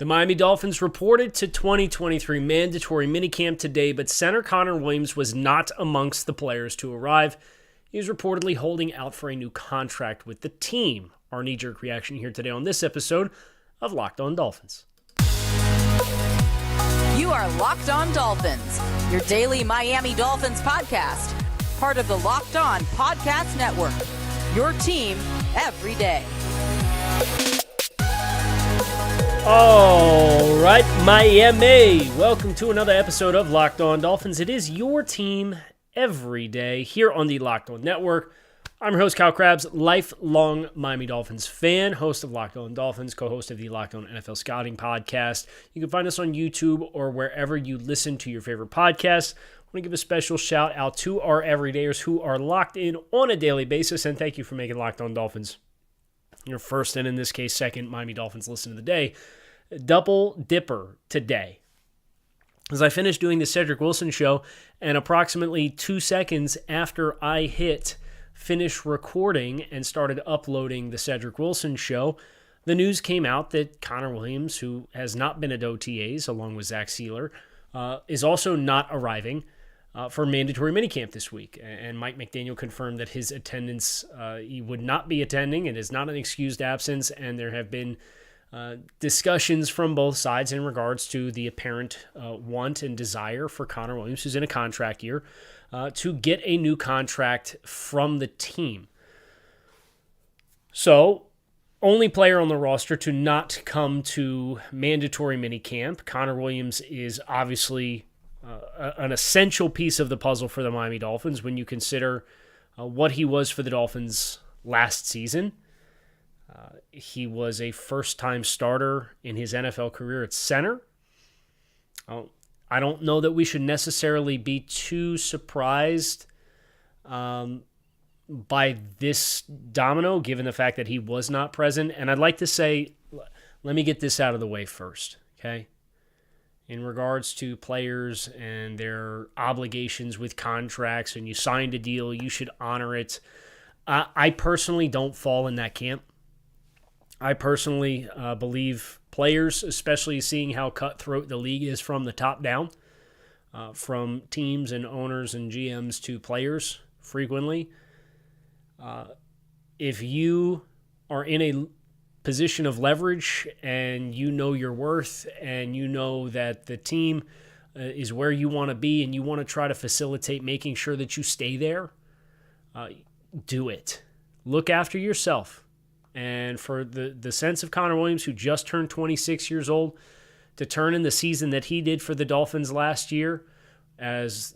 The Miami Dolphins reported to 2023 mandatory minicamp today, but center Connor Williams was not amongst the players to arrive. He is reportedly holding out for a new contract with the team. Our knee-jerk reaction here today on this episode of Locked On Dolphins. You are Locked On Dolphins, your daily Miami Dolphins podcast, part of the Locked On Podcast Network, your team every day. All right, Miami. Welcome to another episode of Locked On Dolphins. It is your team every day here on the Locked On Network. I'm your host, Kyle Krabs, lifelong Miami Dolphins fan, host of Locked On Dolphins, co-host of the Locked On NFL Scouting podcast. You can find us on YouTube or wherever you listen to your favorite podcasts. I want to give a special shout out to our everydayers who are locked in on a daily basis, and thank you for making Locked On Dolphins your first, and in this case, second Miami Dolphins listen of the day. Double dipper today. As I finished doing the Cedric Wilson show, and approximately 2 seconds after I hit finish recording and started uploading the Cedric Wilson show, the news came out that Connor Williams, who has not been at OTAs along with Zach Sealer, is also not arriving for mandatory minicamp this week. And Mike McDaniel confirmed that his attendance, he would not be attending. It is not an excused absence, and there have been discussions from both sides in regards to the apparent want and desire for Connor Williams, who's in a contract year, to get a new contract from the team. So, only player on the roster to not come to mandatory minicamp. Connor Williams is obviously an essential piece of the puzzle for the Miami Dolphins when you consider what he was for the Dolphins last season. He was a first-time starter in his NFL career at center. I don't know that we should necessarily be too surprised by this domino, given the fact that he was not present. And I'd like to say, let me get this out of the way first, okay? In regards to players and their obligations with contracts, and you signed a deal, you should honor it. I personally don't fall in that camp. I personally believe players, especially seeing how cutthroat the league is from the top down, from teams and owners and GMs to players frequently. If you are in a position of leverage and you know your worth and you know that the team is where you want to be and you want to try to facilitate making sure that you stay there, do it. Look after yourself. And for the sense of Connor Williams, who just turned 26 years old, to turn in the season that he did for the Dolphins last year, as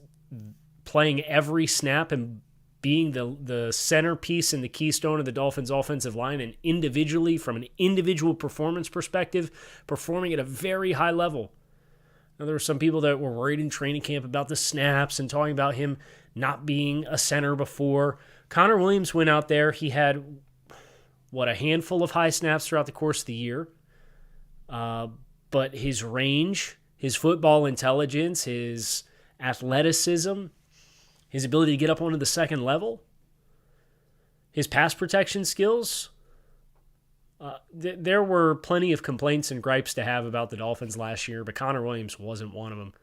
playing every snap and being the centerpiece and the keystone of the Dolphins' offensive line, and individually, from an individual performance perspective, performing at a very high level. Now, there were some people that were worried in training camp about the snaps and talking about him not being a center before. Connor Williams went out there. He had a handful of high snaps throughout the course of the year. But his range, his football intelligence, his athleticism, his ability to get up onto the second level, his pass protection skills, there were plenty of complaints and gripes to have about the Dolphins last year, but Connor Williams wasn't one of them.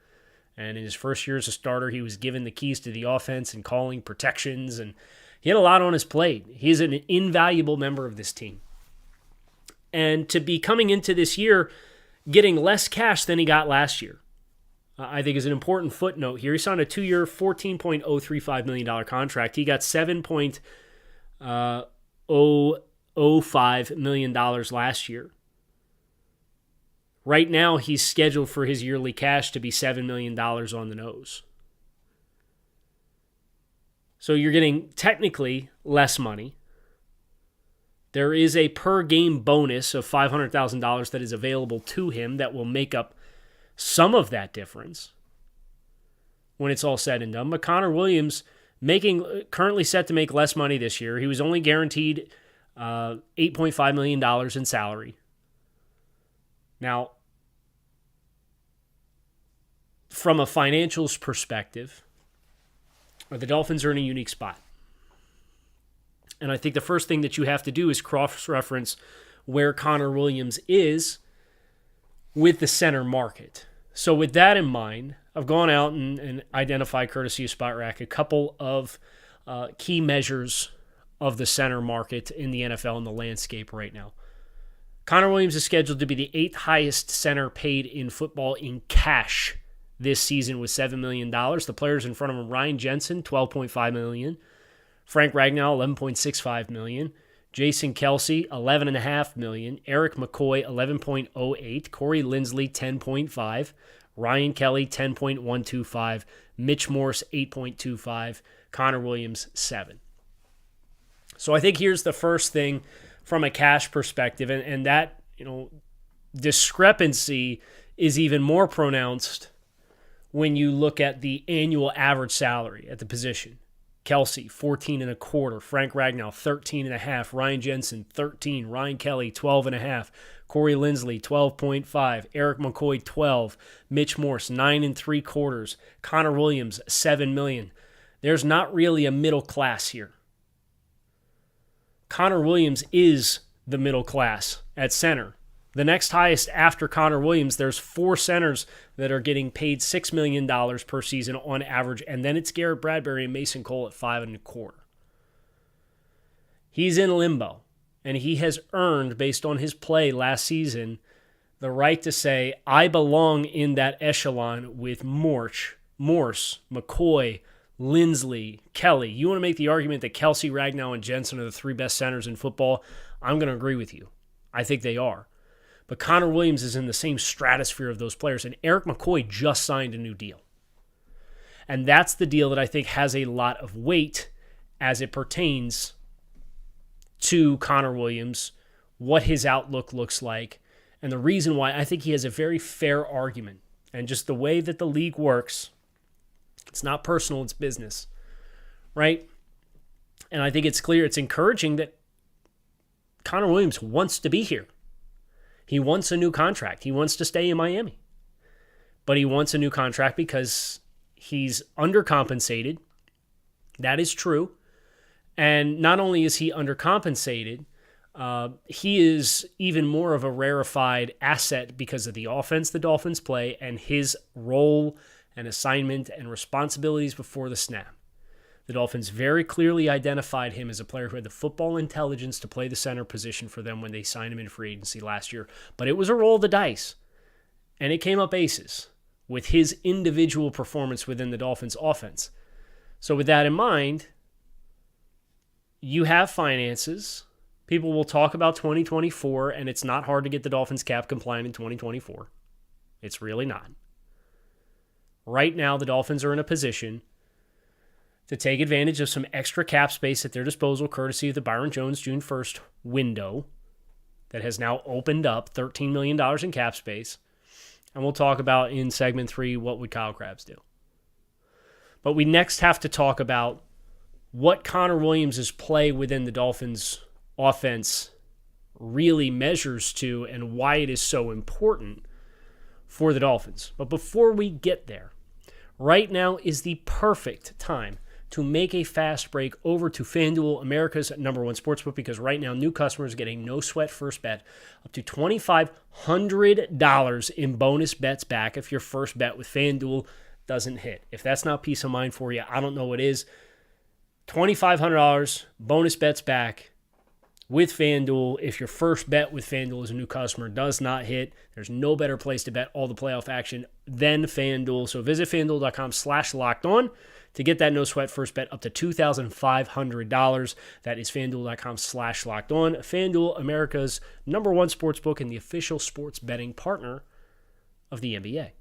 And in his first year as a starter, he was given the keys to the offense and calling protections, and he had a lot on his plate. He's an invaluable member of this team. And to be coming into this year getting less cash than he got last year, I think is an important footnote here. He signed a 2-year, $14.035 million contract. He got $7.005 million last year. Right now, he's scheduled for his yearly cash to be $7 million on the nose. So you're getting technically less money. There is a per-game bonus of $500,000 that is available to him that will make up some of that difference when it's all said and done. But Connor Williams currently set to make less money this year. He was only guaranteed $8.5 million in salary. Now, from a financials perspective, the Dolphins are in a unique spot. And I think the first thing that you have to do is cross-reference where Connor Williams is with the center market. So with that in mind, I've gone out and identified, courtesy of Spot Rack, a couple of key measures of the center market in the NFL and the landscape right now. Connor Williams is scheduled to be the 8th highest center paid in football in cash this season with $7 million. The players in front of him: Ryan Jensen, $12.5 million. Frank Ragnow, $11.65 million. Jason Kelsey, $11.5 million. Eric McCoy, $11.08. Corey Linsley, $10.5. Ryan Kelly, $10.125. Mitch Morse, $8.25. Connor Williams, $7. So I think here's the first thing from a cash perspective, and that, discrepancy is even more pronounced when you look at the annual average salary at the position. Kelsey, $14.25. Frank Ragnow, $13.5. Ryan Jensen, $13. Ryan Kelly, $12.5. Corey Linsley, $12.5. Eric McCoy, $12. Mitch Morse, $9.75. Connor Williams, $7 million. There's not really a middle class here. Connor Williams is the middle class at center. The next highest after Connor Williams, there's 4 centers that are getting paid $6 million per season on average, and then it's Garrett Bradbury and Mason Cole at $5.25. He's in limbo, and he has earned, based on his play last season, the right to say, I belong in that echelon with Morse, McCoy, Linsley, Kelly. You want to make the argument that Kelsey, Ragnow, and Jensen are the 3 best centers in football? I'm going to agree with you. I think they are. But Connor Williams is in the same stratosphere of those players, and Eric McCoy just signed a new deal. And that's the deal that I think has a lot of weight as it pertains to Connor Williams, what his outlook looks like, and the reason why I think he has a very fair argument. And just the way that the league works, it's not personal, it's business, right? And I think it's clear, it's encouraging that Connor Williams wants to be here. He wants a new contract. He wants to stay in Miami. But he wants a new contract because he's undercompensated. That is true. And not only is he undercompensated, he is even more of a rarefied asset because of the offense the Dolphins play and his role and assignment and responsibilities before the snap. The Dolphins very clearly identified him as a player who had the football intelligence to play the center position for them when they signed him in free agency last year. But it was a roll of the dice, and it came up aces with his individual performance within the Dolphins' offense. So with that in mind, you have finances. People will talk about 2024, and it's not hard to get the Dolphins cap compliant in 2024. It's really not. Right now, the Dolphins are in a position to take advantage of some extra cap space at their disposal, courtesy of the Byron Jones June 1st window that has now opened up $13 million in cap space. And we'll talk about in segment 3, what would Kyle Krabs do? But we next have to talk about what Connor Williams' play within the Dolphins' offense really measures to and why it is so important for the Dolphins. But before we get there, right now is the perfect time to make a fast break over to FanDuel, America's #1 sportsbook, because right now new customers get a no-sweat first bet up to $2,500 in bonus bets back if your first bet with FanDuel doesn't hit. If that's not peace of mind for you, I don't know what is. $2,500 bonus bets back with FanDuel. If your first bet with FanDuel as a new customer does not hit, there's no better place to bet all the playoff action than FanDuel. So visit FanDuel.com/lockedon to get that no-sweat first bet up to $2,500. That is FanDuel.com/lockedon. FanDuel, America's #1 sportsbook and the official sports betting partner of the NBA.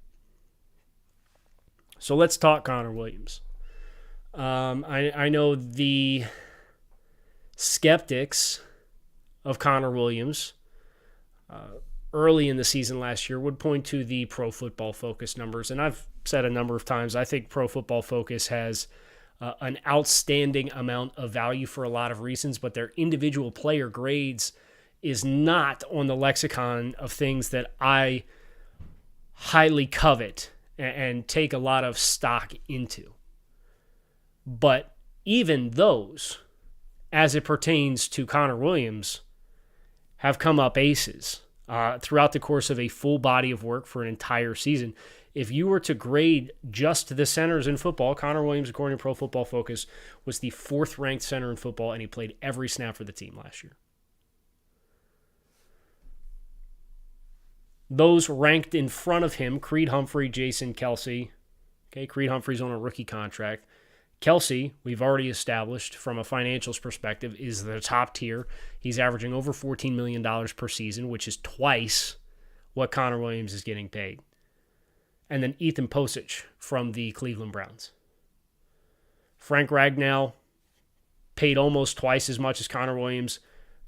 So let's talk Connor Williams. I know the skeptics of Connor Williams early in the season last year would point to the Pro Football Focus numbers. And I've said a number of times, I think Pro Football Focus has an outstanding amount of value for a lot of reasons, but their individual player grades is not on the lexicon of things that I highly covet and take a lot of stock into. But even those, as it pertains to Connor Williams, have come up aces. throughout the course of a full body of work for an entire season. If you were to grade just the centers in football, Connor Williams, according to Pro Football Focus, was the 4th-ranked center in football, and he played every snap for the team last year. Those ranked in front of him, Creed Humphrey, Jason Kelce. Okay, Creed Humphrey's on a rookie contract. Kelce, we've already established from a financials perspective, is the top tier. He's averaging over $14 million per season, which is twice what Connor Williams is getting paid. And then Ethan Posich from the Cleveland Browns. Frank Ragnow paid almost twice as much as Connor Williams.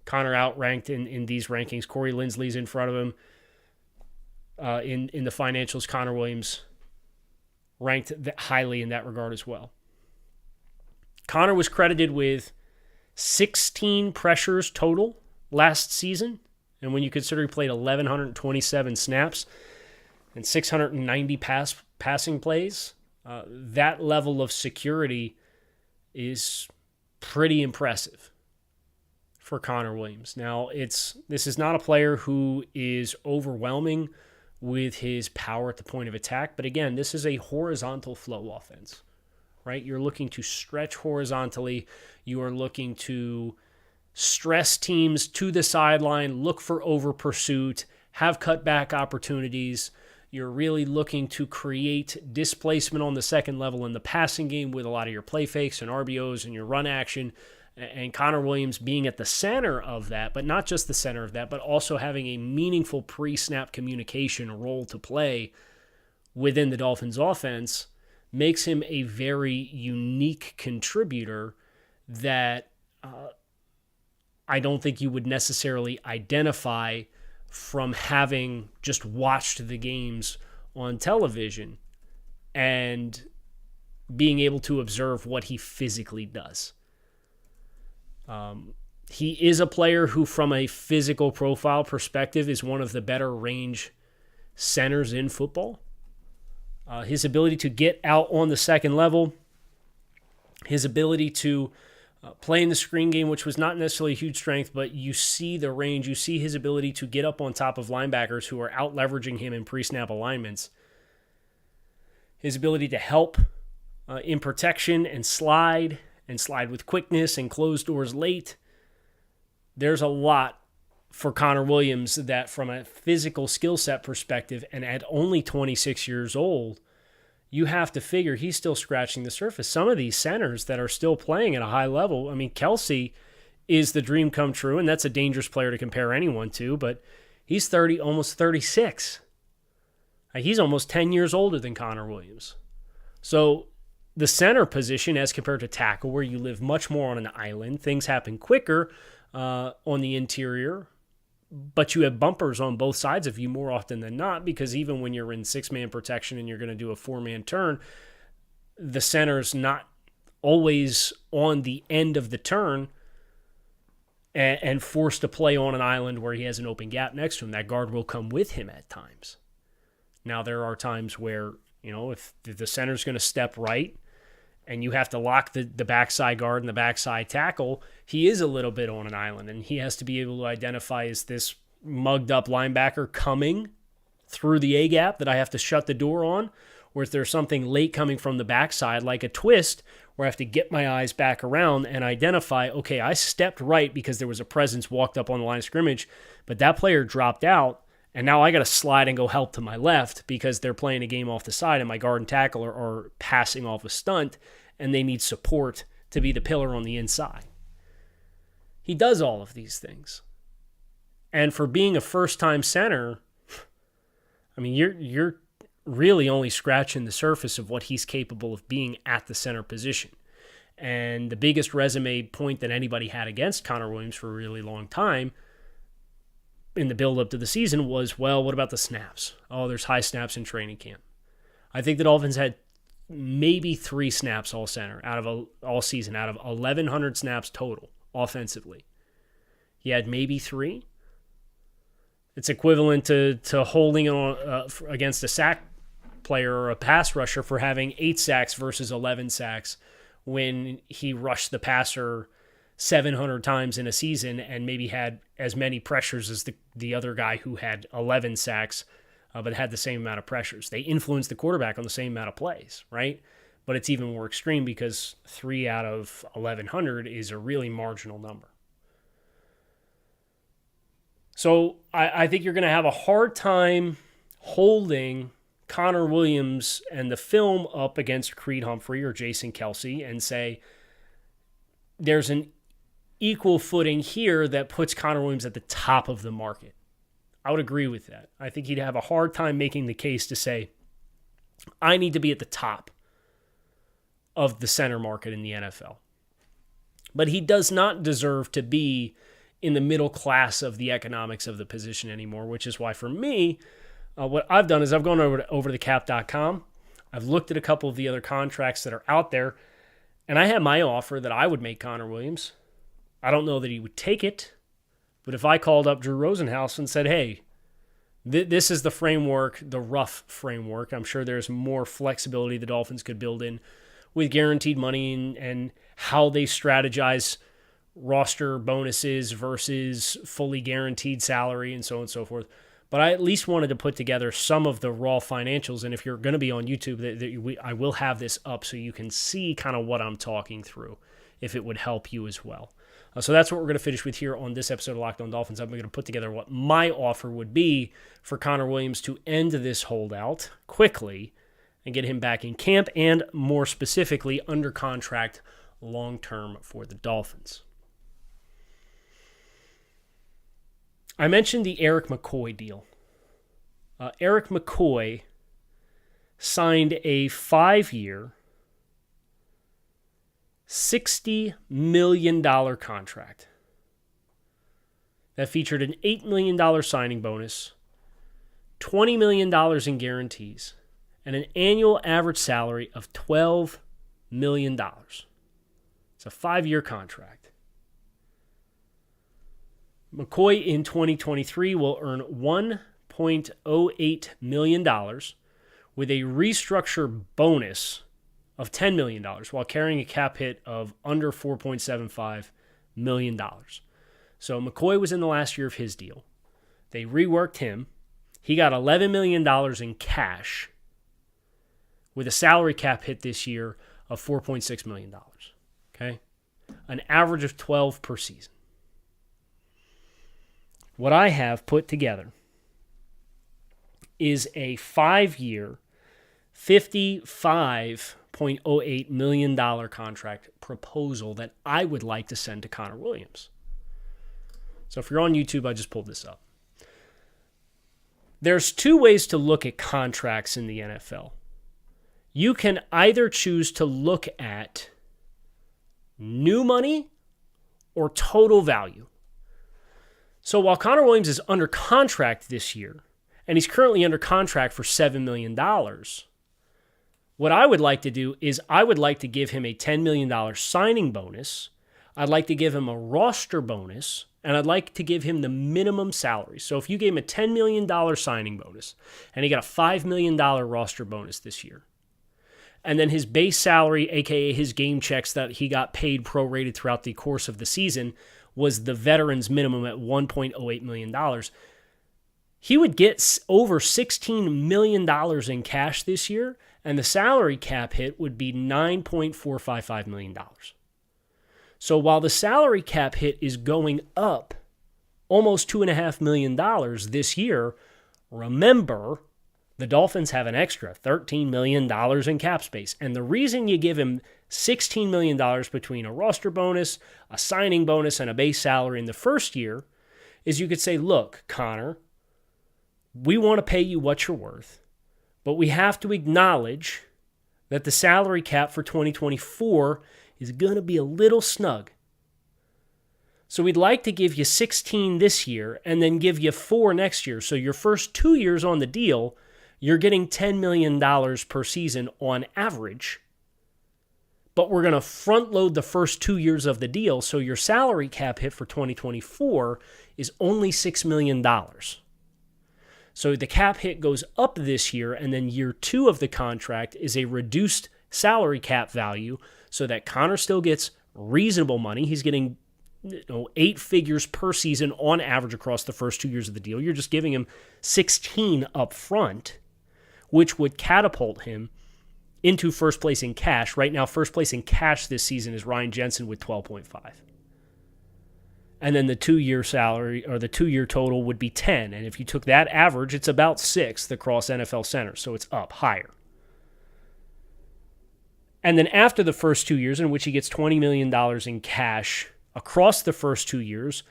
Connor outranked in these rankings. Corey Linsley's in front of him. In the financials, Connor Williams ranked highly in that regard as well. Connor was credited with 16 pressures total last season. And when you consider he played 1,127 snaps and 690 passing plays, that level of security is pretty impressive for Connor Williams. Now, this is not a player who is overwhelming with his power at the point of attack, but again, this is a horizontal flow offense, right? You're looking to stretch horizontally. You are looking to stress teams to the sideline, look for over pursuit, have cutback opportunities. You're really looking to create displacement on the second level in the passing game with a lot of your play fakes and RBOs and your run action. And Connor Williams being at the center of that, but not just the center of that, but also having a meaningful pre-snap communication role to play within the Dolphins offense makes him a very unique contributor that I don't think you would necessarily identify from having just watched the games on television and being able to observe what he physically does. He is a player who, from a physical profile perspective, is one of the better range centers in football. His ability to get out on the second level, his ability to play in the screen game, which was not necessarily a huge strength, but you see the range, you see his ability to get up on top of linebackers who are out leveraging him in pre-snap alignments. His ability to help in protection and slide with quickness and close doors late. There's a lot for Connor Williams that from a physical skill set perspective, and at only 26 years old, you have to figure he's still scratching the surface. Some of these centers that are still playing at a high level, I mean, Kelce is the dream come true, and that's a dangerous player to compare anyone to, but he's 30, almost 36. He's almost 10 years older than Connor Williams. So the center position as compared to tackle, where you live much more on an island, things happen quicker on the interior, but you have bumpers on both sides of you more often than not, because even when you're in six-man protection and you're going to do a four-man turn, the center's not always on the end of the turn and forced to play on an island where he has an open gap next to him. That guard will come with him at times. Now, there are times where, if the center's going to step right and you have to lock the backside guard and the backside tackle, he is a little bit on an island, and he has to be able to identify, is this mugged up linebacker coming through the A-gap that I have to shut the door on, or is there something late coming from the backside like a twist where I have to get my eyes back around and identify, okay, I stepped right because there was a presence walked up on the line of scrimmage, but that player dropped out, and now I got to slide and go help to my left because they're playing a game off the side and my guard and tackle are passing off a stunt, and they need support to be the pillar on the inside. He does all of these things. And for being a first-time center, I mean, you're really only scratching the surface of what he's capable of being at the center position. And the biggest resume point that anybody had against Connor Williams for a really long time in the build-up to the season was, well, what about the snaps? Oh, there's high snaps in training camp. I think the Dolphins had maybe 3 snaps all season out of 1,100 snaps total offensively. He had maybe 3. It's equivalent to holding on against a sack player or a pass rusher for having 8 sacks versus 11 sacks when he rushed the passer 700 times in a season and maybe had as many pressures as the other guy who had 11 sacks, but had the same amount of pressures. They influence the quarterback on the same amount of plays, right? But it's even more extreme because 3 out of 1,100 is a really marginal number. So I think you're going to have a hard time holding Connor Williams and the film up against Creed Humphrey or Jason Kelce and say there's an equal footing here that puts Connor Williams at the top of the market. I would agree with that. I think he'd have a hard time making the case to say, I need to be at the top of the center market in the NFL. But he does not deserve to be in the middle class of the economics of the position anymore, which is why for me, what I've done is I've gone over to overthecap.com. I've looked at a couple of the other contracts that are out there, and I have my offer that I would make Connor Williams. I don't know that he would take it, but if I called up Drew Rosenhaus and said, hey, this is the framework, the rough framework, I'm sure there's more flexibility the Dolphins could build in with guaranteed money and how they strategize roster bonuses versus fully guaranteed salary and so on and so forth. But I at least wanted to put together some of the raw financials. And if you're going to be on YouTube, I will have this up so you can see kind of what I'm talking through, if it would help you as well. So that's what we're going to finish with here on this episode of Locked On Dolphins. I'm going to put together what my offer would be for Connor Williams to end this holdout quickly and get him back in camp and, more specifically, under contract long-term for the Dolphins. I mentioned the Eric McCoy deal. Eric McCoy signed a 5-year, $60 million contract that featured an $8 million signing bonus, $20 million in guarantees, and an annual average salary of $12 million. It's a 5-year contract. McCoy in 2023 will earn $1.08 million with a restructure bonus of $10 million while carrying a cap hit of under $4.75 million. So McCoy was in the last year of his deal. They reworked him. He got $11 million in cash with a salary cap hit this year of $4.6 million. Okay? An average of 12 per season. What I have put together is a 5-year, $55.08 million contract proposal that I would like to send to Connor Williams. So if you're on YouTube, I just pulled this up. There's 2 ways to look at contracts in the NFL. You can either choose to look at new money or total value. So while Connor Williams is under contract this year, and he's currently under contract for $7 million, what I would like to do is I would like to give him a $10 million signing bonus. I'd like to give him a roster bonus, and I'd like to give him the minimum salary. So if you gave him a $10 million signing bonus, and he got a $5 million roster bonus this year, and then his base salary, aka his game checks that he got paid prorated throughout the course of the season, was the veteran's minimum at $1.08 million, he would get over $16 million in cash this year, and the salary cap hit would be $9.455 million. So while the salary cap hit is going up almost $2.5 million this year, remember, the Dolphins have an extra $13 million in cap space. And the reason you give him $16 million between a roster bonus, a signing bonus, and a base salary in the first year is you could say, look, Connor, we want to pay you what you're worth, but we have to acknowledge that the salary cap for 2024 is going to be a little snug. So we'd like to give you 16 this year and then give you 4 next year. So your first 2 years on the deal, you're getting $10 million per season on average, but we're going to front load the first 2 years of the deal, so your salary cap hit for 2024 is only $6 million. So the cap hit goes up this year, and then year 2 of the contract is a reduced salary cap value so that Connor still gets reasonable money. He's getting 8 figures per season on average across the first 2 years of the deal. You're just giving him 16 up front, which would catapult him into first place in cash. Right now, first place in cash this season is Ryan Jensen with 12.5. And then the 2-year salary, or the 2-year total, would be 10. And if you took that average, it's about 6th across NFL centers, so it's up higher. And then after the first 2 years, in which he gets $20 million in cash across the first 2 years,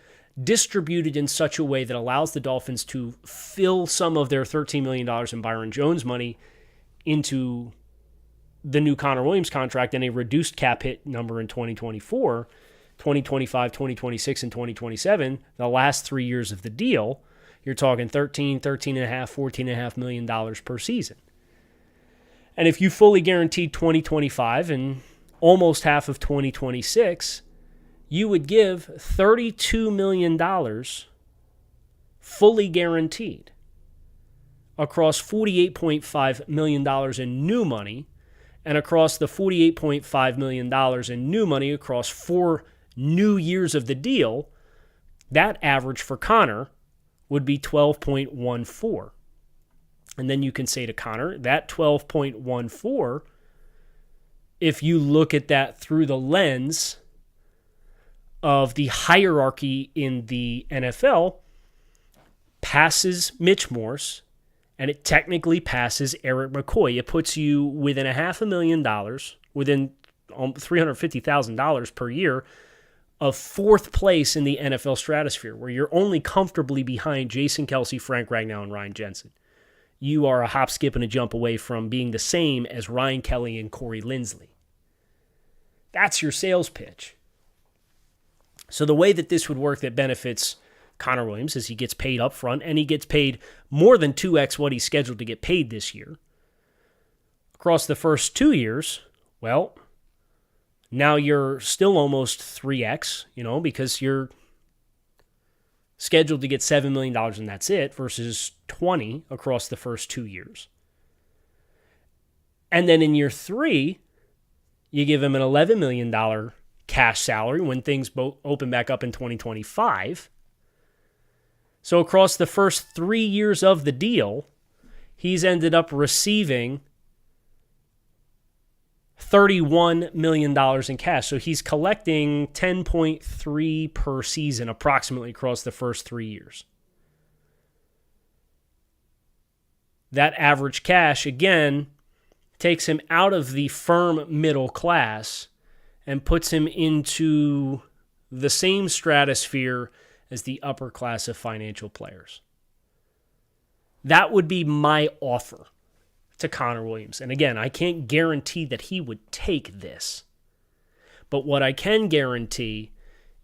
distributed in such a way that allows the Dolphins to fill some of their $13 million in Byron Jones money into the new Connor Williams contract and a reduced cap hit number in 2024, 2025, 2026, and 2027, the last 3 years of the deal, you're talking $13.5, $14.5 million per season. And if you fully guaranteed 2025 and almost half of 2026, you would give $32 million fully guaranteed across $48.5 million in new money, and across the $48.5 million in new money across 4 new years of the deal, that average for Connor would be 12.14. And then you can say to Connor, that 12.14, if you look at that through the lens of the hierarchy in the NFL, passes Mitch Morse, and it technically passes Eric McCoy. It puts you within $500,000, within $350,000 per year, of 4th place in the NFL stratosphere, where you're only comfortably behind Jason Kelce, Frank Ragnow, and Ryan Jensen. You are a hop, skip, and a jump away from being the same as Ryan Kelly and Corey Linsley. That's your sales pitch. So the way that this would work that benefits Connor Williams is he gets paid up front, and he gets paid more than 2x what he's scheduled to get paid this year. Across the first 2 years, well, now you're still almost 3x, because you're scheduled to get $7 million and that's it, versus 20 across the first 2 years. And then in year 3, you give him an $11 million cash salary when things open back up in 2025. So across the first 3 years of the deal, he's ended up receiving $31 million in cash. So he's collecting 10.3 per season approximately across the first 3 years. That average cash, again, takes him out of the firm middle class and puts him into the same stratosphere as the upper class of financial players. That would be my offer to Connor Williams. And again, I can't guarantee that he would take this. But what I can guarantee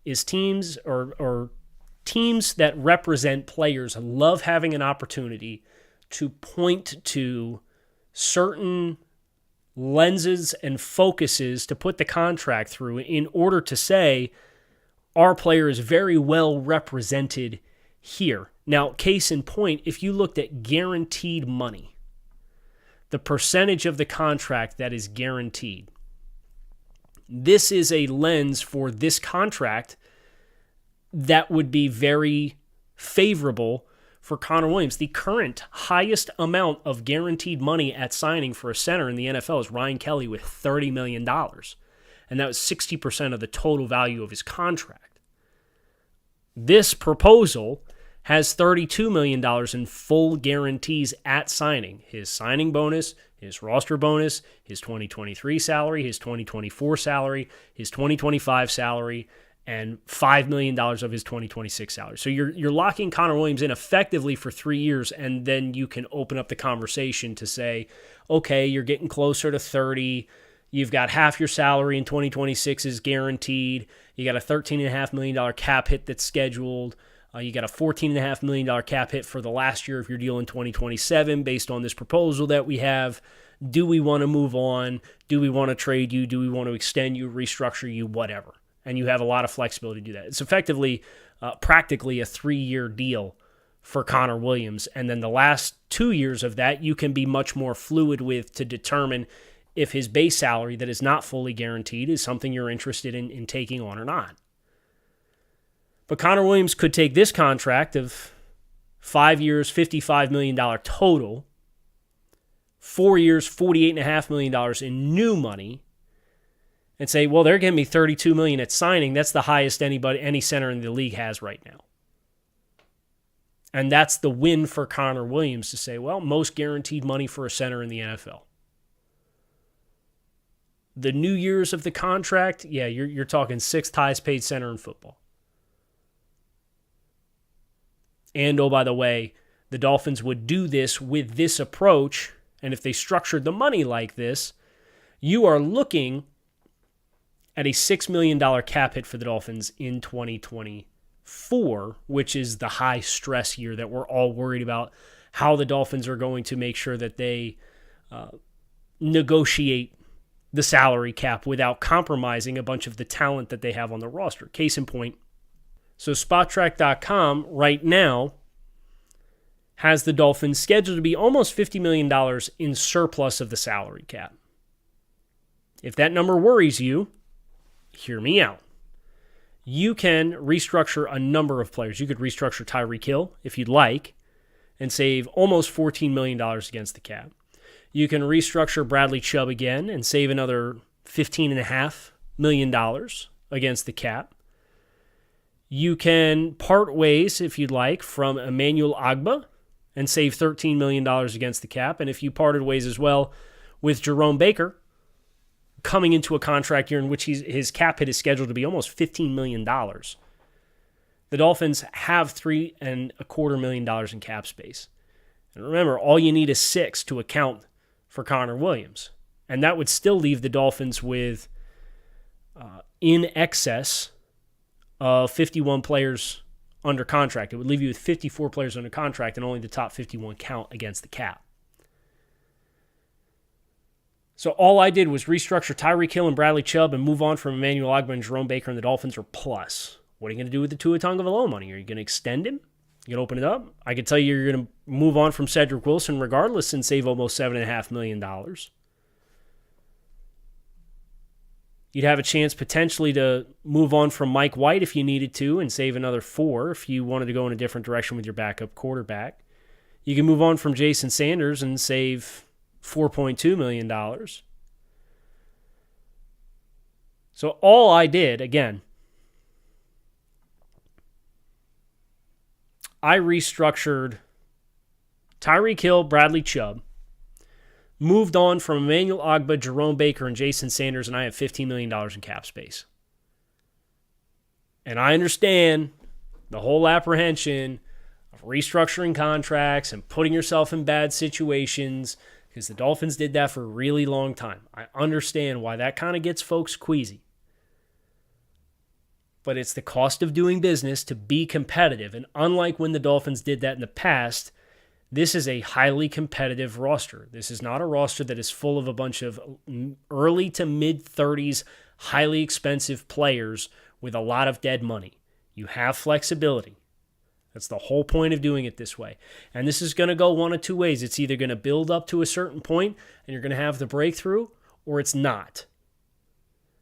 is teams or teams that represent players love having an opportunity to point to certain lenses and focuses to put the contract through in order to say, our player is very well represented here. Now, case in point, if you looked at guaranteed money, the percentage of the contract that is guaranteed, this is a lens for this contract that would be very favorable for Connor Williams. The current highest amount of guaranteed money at signing for a center in the NFL is Ryan Kelly with $30 million. And that was 60% of the total value of his contract. This proposal has $32 million in full guarantees at signing. His signing bonus, his roster bonus, his 2023 salary, his 2024 salary, his 2025 salary, and $5 million of his 2026 salary. So you're locking Connor Williams in effectively for 3 years, and then you can open up the conversation to say, okay, you're getting closer to 30. You've got half your salary in 2026 is guaranteed. You got a $13.5 million cap hit that's scheduled. You got a $14.5 million cap hit for the last year of your deal in 2027 based on this proposal that we have. Do we want to move on? Do we want to trade you? Do we want to extend you, restructure you, whatever? And you have a lot of flexibility to do that. It's effectively, practically a 3-year deal for Connor Williams. And then the last 2 years of that, you can be much more fluid with to determine if his base salary that is not fully guaranteed is something you're interested in taking on or not. But Connor Williams could take this contract of 5 years, $55 million total, 4 years, $48.5 million in new money, and say, well, they're giving me $32 million at signing. That's the highest any center in the league has right now. And that's the win for Connor Williams to say, well, most guaranteed money for a center in the NFL. The new years of the contract, yeah, you're talking sixth highest paid center in football. And, oh, by the way, the Dolphins would do this with this approach, and if they structured the money like this, you are looking at a $6 million cap hit for the Dolphins in 2024, which is the high-stress year that we're all worried about, how the Dolphins are going to make sure that they negotiate the salary cap without compromising a bunch of the talent that they have on the roster. Case in point, so SpotTrack.com right now has the Dolphins scheduled to be almost $50 million in surplus of the salary cap. If that number worries you, hear me out. You can restructure a number of players. You could restructure Tyreek Hill if you'd like and save almost $14 million against the cap. You can restructure Bradley Chubb again and save another $15.5 million against the cap. You can part ways, if you'd like, from Emmanuel Ogbah and save $13 million against the cap. And if you parted ways as well with Jerome Baker, coming into a contract year in which his cap hit is scheduled to be almost $15 million, the Dolphins have $3.25 million in cap space. And remember, all you need is 6 to account for Connor Williams. And that would still leave the Dolphins with in excess of 51 players under contract. It would leave you with 54 players under contract and only the top 51 count against the cap. So all I did was restructure Tyreek Hill and Bradley Chubb and move on from Emmanuel Ogbah and Jerome Baker, and the Dolphins are plus. What are you going to do with the Tua Tagovailoa money? Are you going to extend him? You going to open it up? I could tell you you're going to move on from Cedric Wilson regardless and save almost $7.5 million. You'd have a chance potentially to move on from Mike White if you needed to and save another $4 if you wanted to go in a different direction with your backup quarterback. You can move on from Jason Sanders and save $4.2 million. So all I did, again, I restructured Tyreek Hill, Bradley Chubb, moved on from Emmanuel Ogbah, Jerome Baker, and Jason Sanders, and I have $15 million in cap space. And I understand the whole apprehension of restructuring contracts and putting yourself in bad situations because the Dolphins did that for a really long time. I understand why that kind of gets folks queasy. But it's the cost of doing business to be competitive. And unlike when the Dolphins did that in the past, this is a highly competitive roster. This is not a roster that is full of a bunch of early to mid-30s, highly expensive players with a lot of dead money. You have flexibility. That's the whole point of doing it this way. And this is going to go one of two ways. It's either going to build up to a certain point and you're going to have the breakthrough, or it's not.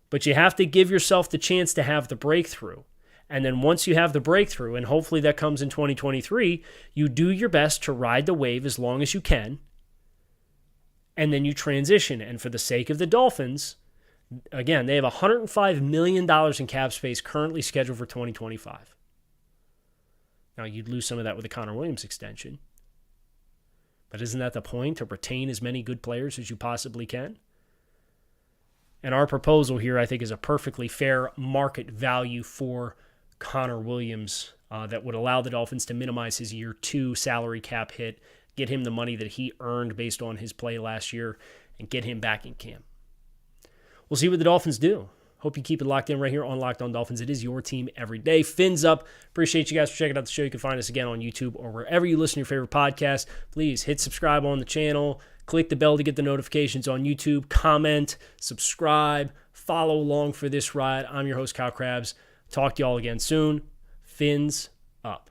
But you have to give yourself the chance to have the breakthrough. And then once you have the breakthrough, and hopefully that comes in 2023, you do your best to ride the wave as long as you can. And then you transition. And for the sake of the Dolphins, again, they have $105 million in cap space currently scheduled for 2025. Now, you'd lose some of that with the Connor Williams extension. But isn't that the point, to retain as many good players as you possibly can? And our proposal here, I think, is a perfectly fair market value for Connor Williams that would allow the Dolphins to minimize his year 2 salary cap hit, get him the money that he earned based on his play last year, and get him back in camp. We'll see what the Dolphins do. Hope you keep it locked in right here on Locked On Dolphins. It is your team every day. Fins up. Appreciate you guys for checking out the show. You can find us again on YouTube or wherever you listen to your favorite podcast. Please hit subscribe on the channel. Click the bell to get the notifications on YouTube. Comment, subscribe, follow along for this ride. I'm your host, Kyle Krabs. Talk to y'all again soon. Fins up.